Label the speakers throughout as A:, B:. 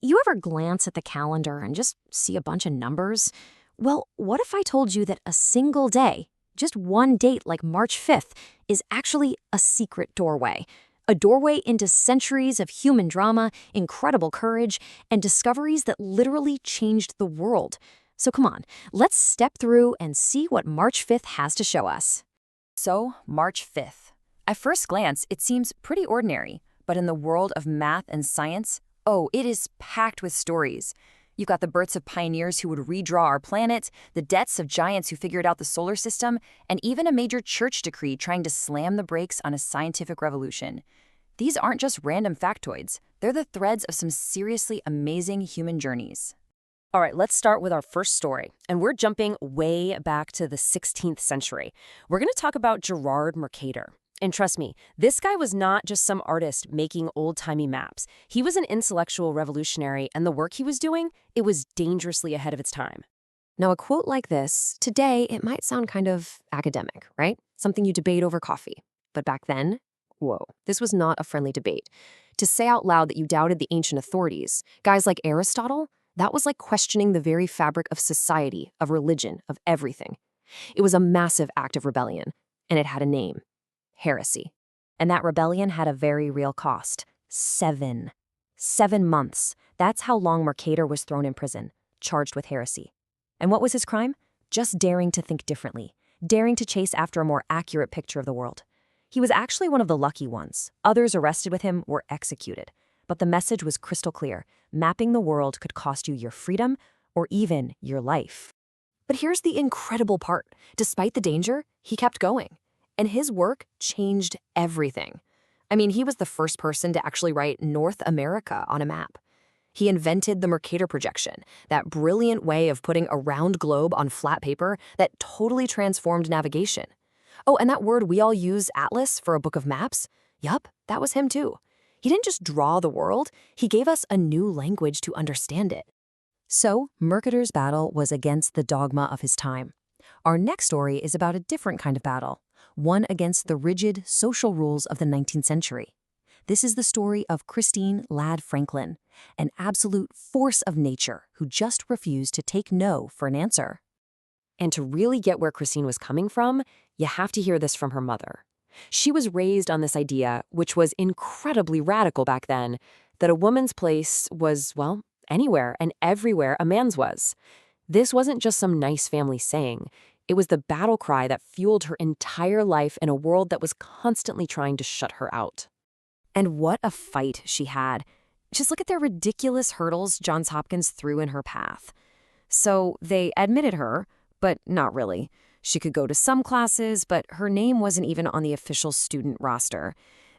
A: You ever glance at the calendar and just see a bunch of numbers? Well, what if I told you that a single day, just one date like March 5th, is actually a secret doorway? A doorway into centuries of human drama, incredible courage, and discoveries that literally changed the world. So come on, let's step through and see what March 5th has to show us.
B: So, March 5th. At first glance, it seems pretty ordinary, but in the world of math and science, oh, it is packed with stories. You've got the births of pioneers who would redraw our planet, the deaths of giants who figured out the solar system, and even a major church decree trying to slam the brakes on a scientific revolution. These aren't just random factoids. They're the threads of some seriously amazing human journeys.
C: All right, let's start with our first story, and we're jumping way back to the 16th century. We're going to talk about Gerard Mercator. And trust me, this guy was not just some artist making old-timey maps. He was an intellectual revolutionary, and the work he was doing, it was dangerously ahead of its time.
A: Now, a quote like this, today, it might sound kind of academic, right? Something you debate over coffee. But back then, whoa, this was not a friendly debate. To say out loud that you doubted the ancient authorities, guys like Aristotle, that was like questioning the very fabric of society, of religion, of everything. It was a massive act of rebellion, and it had a name. Heresy. And that rebellion had a very real cost. 7 months. That's how long Mercator was thrown in prison, charged with heresy. And what was his crime? Just daring to think differently, daring to chase after a more accurate picture of the world. He was actually one of the lucky ones. Others arrested with him were executed. But the message was crystal clear. Mapping the world could cost you your freedom or even your life. But here's the incredible part. Despite the danger, he kept going. And his work changed everything. I mean, he was the first person to actually write North America on a map. He invented the Mercator Projection, that brilliant way of putting a round globe on flat paper that totally transformed navigation. Oh, and that word we all use, atlas, for a book of maps? Yup, that was him too. He didn't just draw the world, he gave us a new language to understand it. So, Mercator's battle was against the dogma of his time. Our next story is about a different kind of battle, one against the rigid social rules of the 19th century. This is the story of Christine Ladd Franklin, an absolute force of nature who just refused to take no for an answer.
C: And to really get where Christine was coming from, you have to hear this from her mother. She was raised on this idea, which was incredibly radical back then, that a woman's place was, well, anywhere and everywhere a man's was. This wasn't just some nice family saying. It was the battle cry that fueled her entire life in a world that was constantly trying to shut her out.
A: And what a fight she had. Just look at the ridiculous hurdles Johns Hopkins threw in her path. So they admitted her, but not really. She could go to some classes, but her name wasn't even on the official student roster.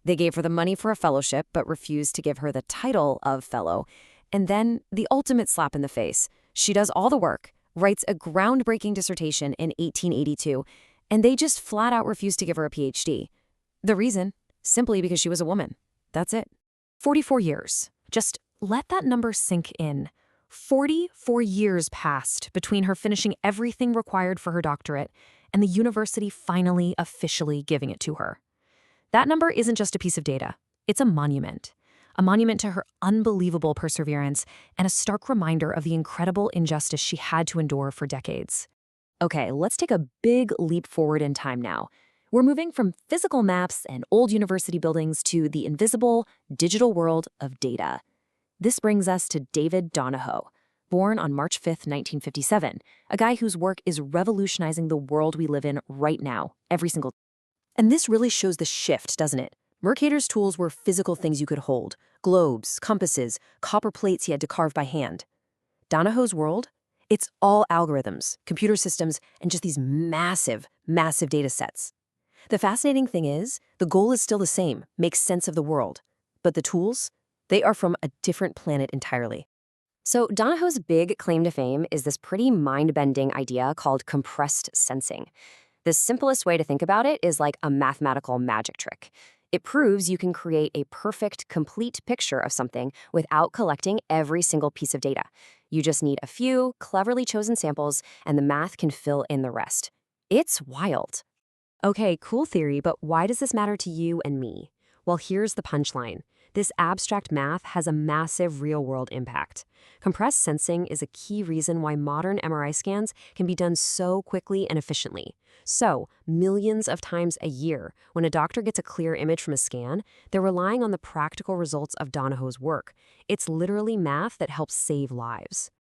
A: They gave her the money for a fellowship, but refused to give her the title of fellow. And then the ultimate slap in the face. She does all the work, writes a groundbreaking dissertation in 1882, and they just flat out refused to give her a PhD. The reason? Simply because she was a woman. That's it. 44 years. Just let that number sink in. 44 years passed between her finishing everything required for her doctorate and the university finally officially giving it to her. That number isn't just a piece of data. It's a monument to her unbelievable perseverance and a stark reminder of the incredible injustice she had to endure for decades. Okay, let's take a big leap forward in time now. We're moving from physical maps and old university buildings to the invisible, digital world of data. This brings us to David Donoho, born on March 5th, 1957, a guy whose work is revolutionizing the world we live in right now, every single day. And this really shows the shift, doesn't it? Mercator's tools were physical things you could hold, globes, compasses, copper plates he had to carve by hand. Donoho's world? It's all algorithms, computer systems, and just these massive, massive data sets. The fascinating thing is, the goal is still the same, make sense of the world. But the tools? They are from a different planet entirely. So Donoho's big claim to fame is this pretty mind-bending idea called compressed sensing. The simplest way to think about it is like a mathematical magic trick. It proves you can create a perfect, complete picture of something without collecting every single piece of data. You just need a few cleverly chosen samples, and the math can fill in the rest. It's wild. Okay, cool theory, but why does this matter to you and me? Well, here's the punchline. This abstract math has a massive real-world impact. Compressed sensing is a key reason why modern MRI scans can be done so quickly and efficiently. So, millions of times a year, when a doctor gets a clear image from a scan, they're relying on the practical results of Donoho's work. It's literally math that helps save lives.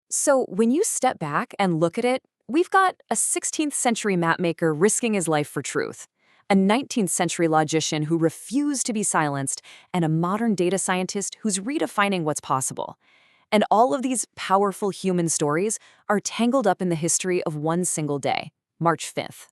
C: So when you step back and look at it, we've got a 16th century mapmaker risking his life for truth, a 19th century logician who refused to be silenced, and a modern data scientist who's redefining what's possible. And all of these powerful human stories are tangled up in the history of one single day, March 5th.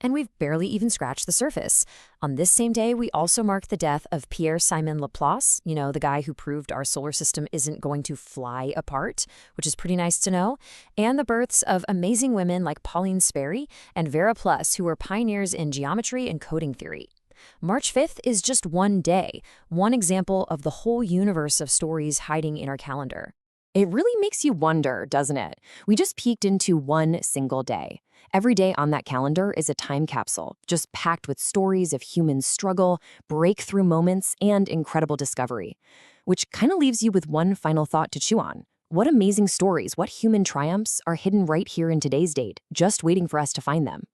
B: And we've barely even scratched the surface. On this same day, we also mark the death of Pierre-Simon Laplace, the guy who proved our solar system isn't going to fly apart, which is pretty nice to know, and the births of amazing women like Pauline Sperry and Vera Pless, who were pioneers in geometry and coding theory. March 5th is just one day, one example of the whole universe of stories hiding in our calendar.
C: It really makes you wonder, doesn't it? We just peeked into one single day. Every day on that calendar is a time capsule, just packed with stories of human struggle, breakthrough moments, and incredible discovery. Which kind of leaves you with one final thought to chew on. What amazing stories, what human triumphs are hidden right here in today's date, just waiting for us to find them.